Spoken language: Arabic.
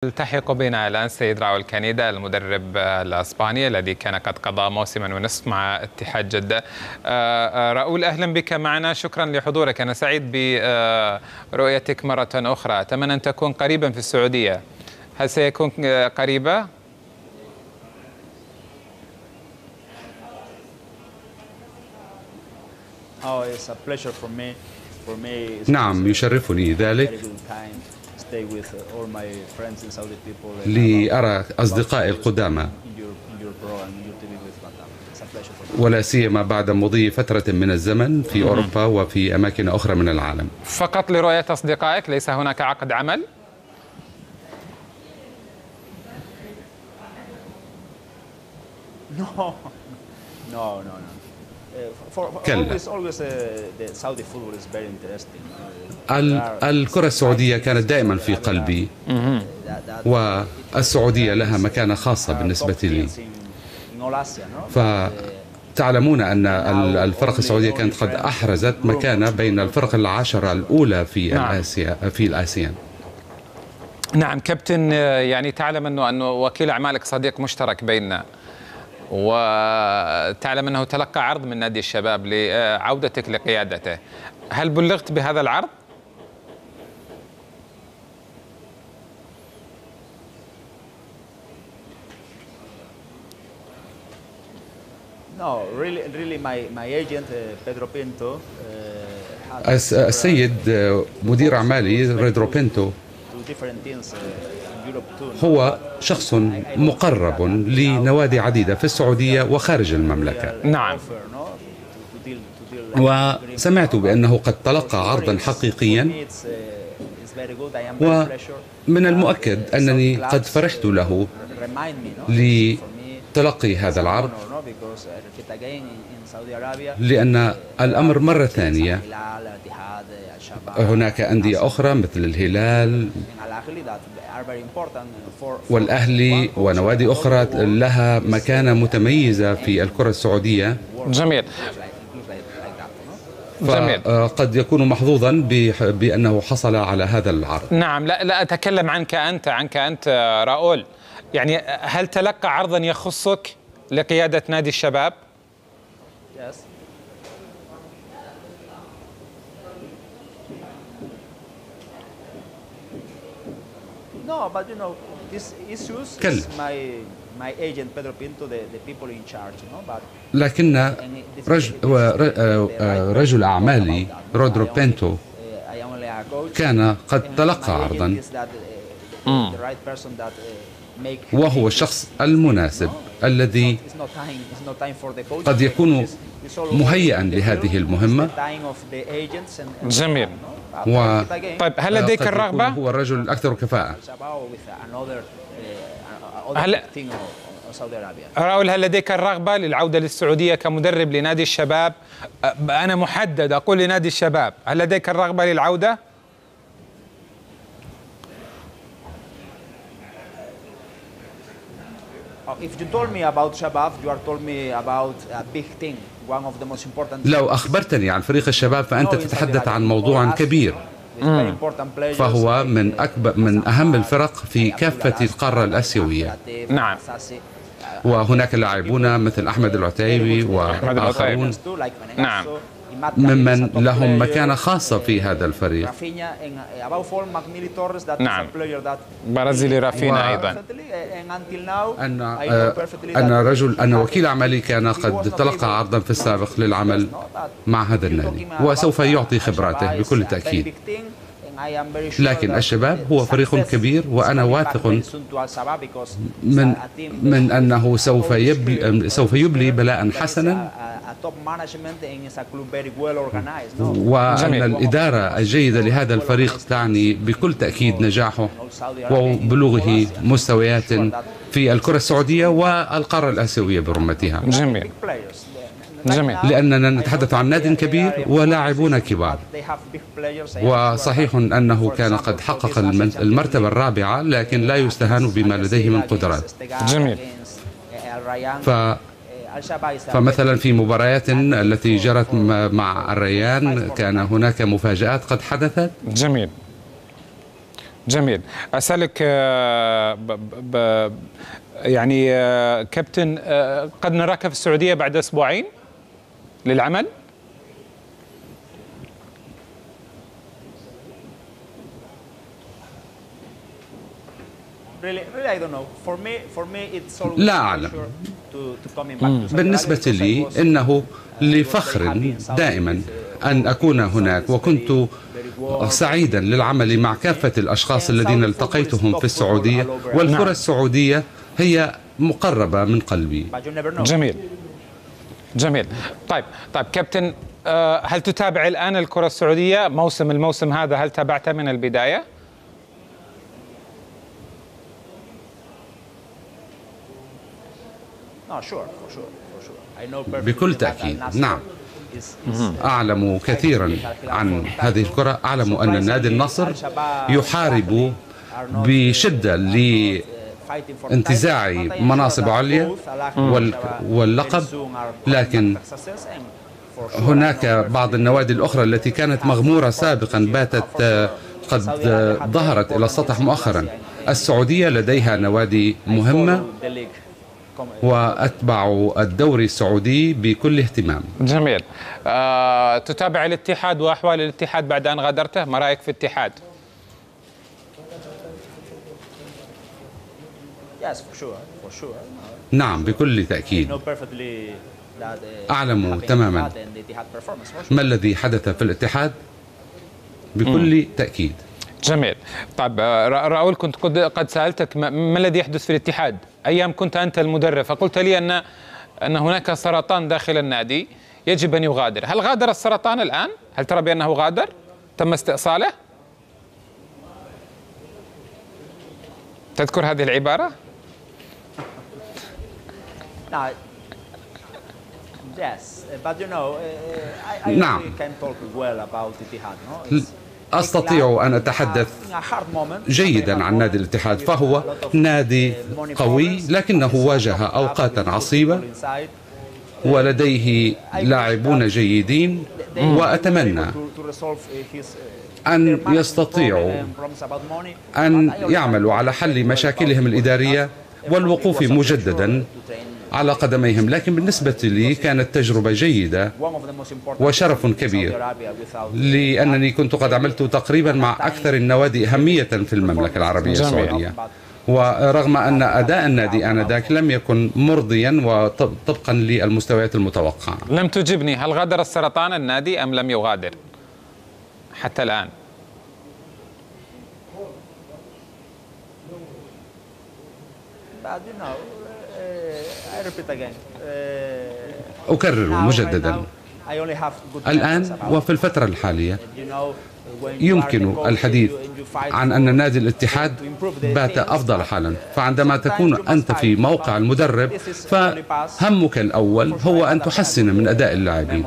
التحق بنا الآن سيد راؤول كانيدا المدرب الأسباني الذي كان قد قضى موسما ونصف مع اتحاد جدة. راؤول، أهلا بك معنا، شكرا لحضورك. أنا سعيد برؤيتك مرة أخرى. أتمنى أن تكون قريبا في السعودية، هل سيكون قريبا؟ نعم، يشرفني ذلك لأرى أصدقائي القدامى، ولا سيما بعد مضي فترة من الزمن في أوروبا وفي أماكن أخرى من العالم. فقط لرؤية أصدقائك، ليس هناك عقد عمل؟ كلا. الكرة السعودية كانت دائما في قلبي، والسعودية لها مكانة خاصة بالنسبة لي. فتعلمون أن الفرق السعودية كانت قد أحرزت مكانة بين الفرق العشرة الأولى في الآسيان. نعم كابتن، يعني تعلم أنه وكيل أعمالك صديق مشترك بيننا، وتعلم أنه تلقى عرض من نادي الشباب لعودتك لقيادته، هل بلغت بهذا العرض؟ السيد مدير أعمالي بيدرو بينتو هو شخص مقرب لنوادي عديدة في السعودية وخارج المملكة. نعم. وسمعت بأنه قد تلقى عرضا حقيقيا، ومن المؤكد أنني قد فرحت له لتلقي هذا العرض، لأن الأمر مرة ثانية هناك أندية أخرى مثل الهلال والأهلي ونوادي أخرى لها مكانة متميزة في الكرة السعودية. جميل. فقد يكون محظوظا بأنه حصل على هذا العرض. نعم، لا أتكلم عنك أنت راؤول، يعني هل تلقى عرضا يخصك لقيادة نادي الشباب؟ كلا. لكن رجل أعمالي بيدرو بينتو كان قد تلقى عرضا، وهو الشخص المناسب الذي قد يكون مهيئا لهذه المهمة. جميل. طيب هل لديك الرغبة؟ هو الرجل الأكثر كفاءة. راؤول، هل لديك الرغبة للعودة للسعودية كمدرب لنادي الشباب؟ أنا محدد أقول لنادي الشباب، هل لديك الرغبة للعودة؟ لو أخبرتني عن فريق الشباب فأنت تتحدث عن موضوع كبير، فهو من أهم الفرق في كافة القارة الآسيوية. نعم. وهناك لاعبون مثل أحمد العتيبي وآخرون، نعم، ممن لهم مكانة خاصة في هذا الفريق. نعم، برازيلي رافينا أيضا. أن وكيل أعمالي كان قد تلقى عرضا في السابق للعمل مع هذا النادي، وسوف يعطي خبراته بكل تأكيد. لكن الشباب هو فريق كبير، وأنا واثق من أنه سوف يبلي بلاء حسنا، وأن الإدارة الجيدة لهذا الفريق تعني بكل تأكيد نجاحه وبلوغه مستويات في الكرة السعودية والقارة الآسيوية برمتها. جميل. جميل. لأننا نتحدث عن نادي كبير ولاعبون كبار، وصحيح أنه كان قد حقق المرتبة الرابعة، لكن لا يستهان بما لديه من قدرات. جميل. فمثلا في مباريات التي جرت مع الريان كان هناك مفاجآت قد حدثت. جميل. جميل. أسألك يعني كابتن، قد نراك في السعودية بعد أسبوعين للعمل؟ لا أعلم. بالنسبة لي إنه لفخر دائما أن أكون هناك، وكنت سعيدا للعمل مع كافة الأشخاص الذين التقيتهم في السعودية، والكرة السعودية هي مقربة من قلبي. جميل جميل. طيب كابتن، هل تتابع الآن الكرة السعودية الموسم هذا؟ هل تابعتها من البداية؟ بكل تأكيد نعم. أعلم كثيرا عن هذه الكرة. أعلم أن النادي النصر يحارب بشدة لانتزاع مناصب عليا واللقب، لكن هناك بعض النوادي الأخرى التي كانت مغمورة سابقا باتت قد ظهرت إلى السطح مؤخرا. السعودية لديها نوادي مهمة، وأتبع الدوري السعودي بكل اهتمام. جميل. تتابع الاتحاد وأحوال الاتحاد بعد أن غادرته؟ ما رأيك في الاتحاد؟ نعم بكل تأكيد. أعلم تماما ما الذي حدث في الاتحاد بكل تأكيد. جميل. طيب راؤول، كنت قد سألتك ما الذي يحدث في الاتحاد أيام كنت أنت المدرب، فقلت لي أن هناك سرطان داخل النادي يجب أن يغادر. هل غادر السرطان الآن؟ هل ترى بأنه غادر؟ تم استئصاله؟ تذكر هذه العبارة؟ نعم. أستطيع أن أتحدث جيدا عن نادي الاتحاد، فهو نادي قوي لكنه واجه أوقاتا عصيبة ولديه لاعبون جيدين، وأتمنى أن يستطيعوا أن يعملوا على حل مشاكلهم الإدارية والوقوف مجددا على قدميهم. لكن بالنسبة لي كانت تجربة جيدة وشرف كبير، لأنني كنت قد عملت تقريبا مع أكثر النوادي أهمية في المملكة العربية السعودية، ورغم أن أداء النادي آنذاك لم يكن مرضيا وطبقا للمستويات المتوقعة. لم تجبني، هل غادر السرطان النادي أم لم يغادر حتى الآن؟ أكرر مجددا، الآن وفي الفترة الحالية يمكن الحديث عن أن نادي الاتحاد بات أفضل حالا. فعندما تكون أنت في موقع المدرب فهمك الأول هو أن تحسن من أداء اللاعبين.